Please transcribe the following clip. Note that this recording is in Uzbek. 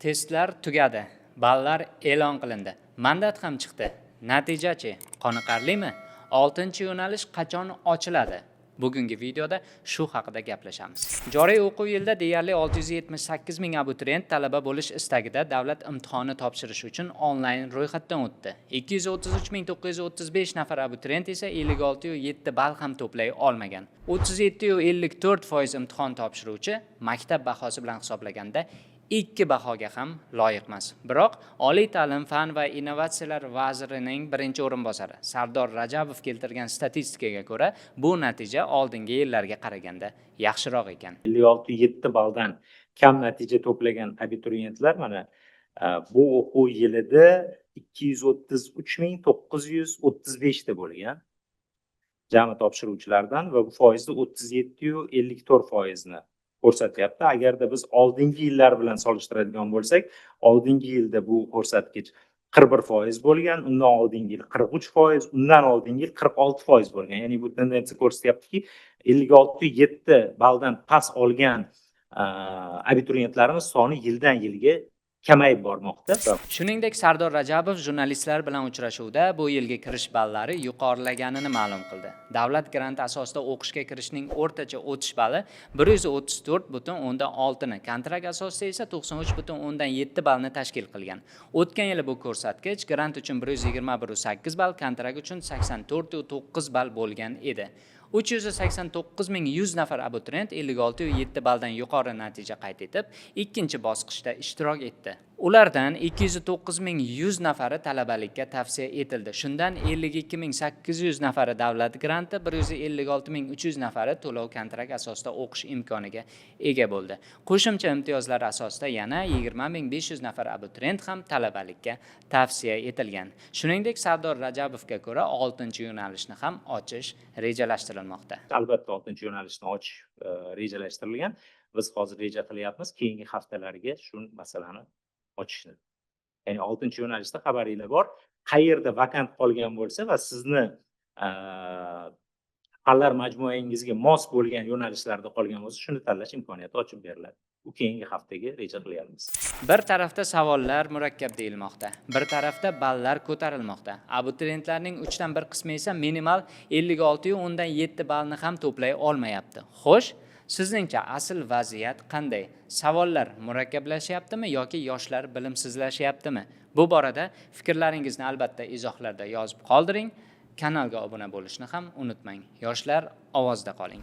Testlar tugadi. Ballar e'lon qilindi. Mandat ham chiqdi. Natijachi? Qoniqarlimi? 6-yo'nalish qachon ochiladi? Bugungi videoda shu haqida gaplashamiz. Joriy o'quv yilida deyarli 678 ming abituriyent talaba bo'lish istagida davlat imtihoni topshirish uchun onlayn ro'yxatdan o'tdi. 233.935 nafar abituriyent esa 56.7 ball ham to'play olmagan. 37.54% imtihon topshiruvchi maktab bahosi bilan hisoblaganda 2 bahoga ham loyiq emas. Biroq Oliy ta'lim, fan va innovatsiyalar vazirining birinchi o'rinbosari Sardor Rajabov keltirgan statistikaga ko'ra, bu natija oldingi yillarga qaraganda yaxshiroq ekan. 56.7 balldan kam natija to'plagan abituriyentlar mana bu o'quv yilida 233.935 ta bo'lgan. Jami topshiruvchilardan va bu foizni 37.54% ni ko'rsatyapti. Agarda biz oldingi yillar bilan solishtiradigan bo'lsak, oldingi yilda bu ko'rsatkich 41% bo'lgan, undan oldingi yil 43%, undan oldingi yil 46% bo'lgan. Ya'ni bu tendensiya ko'rsatyaptiki, 56.7 balldan past olgan abituriyentlarimiz soni yildan yilga kamayib bormoqda. Shuningdek, Sardor Rajabov jurnalistlar bilan uchrashuvda bu yilgi kirish ballari yuqorilaganini ma'lum qildi. Davlat granti asosida o'qishga kirishning o'rtacha o'tish balli 134.6 ni, kontrakt asosida esa 93.7 ballni tashkil qilgan. O'tgan yili bu ko'rsatkich grant uchun 121.8 ball, kontrakt uchun 84.9 ball bo'lgan edi. 389.100 nafar abituriyent 56.7 balldan yuqori natija qayd etib, ikkinchi bosqichda ishtirok etdi. Ulardan 209.100 nafari talabalikka tavsiya etildi. Shundan 52.800 nafari davlat granti, 156.300 nafari to'lov kontrakt asosida o'qish imkoniga ega bo'ldi. Qo'shimcha imtiyozlar asosida yana 20.500 nafar abituriyent ham talabalikka tavsiya etilgan. Shuningdek, Sardor Rajabovga ko'ra 6-yo'nalishni ham ochish rejalashtirilmoqda. Albatta 6-yo'nalishni ochish rejalashtirilgan. Biz hozir reja qilyapmiz keyingi haftalarga shu masalani ochishni. Ya'ni 6-yo'nalishda xabaringlar bor. Qayerda vakant qolgan bo'lsa va sizni fanlar majmuangizga mos bo'lgan yo'nalishlarda qolgan bo'lsa, shuni tanlash imkoniyati ochib beriladi. Bu keyingi haftaga reja qilyapmiz. Bir tarafda savollar murakkab deyilmoqda, bir tarafda ballar ko'tarilmoqda. Abituriyentlarning 3dan 1 qismi esa minimal 56.7 ballni ham to'play olmayapti. Xo'sh, sizningcha asl vaziyat qanday? Savollar murakkablashyaptimi yoki yoshlar bilimsizlashyaptimi? Bu borada fikrlaringizni albatta izohlarda yozib qoldiring. Kanalga obuna bo'lishni ham unutmang. Yoshlar ovozda qoling.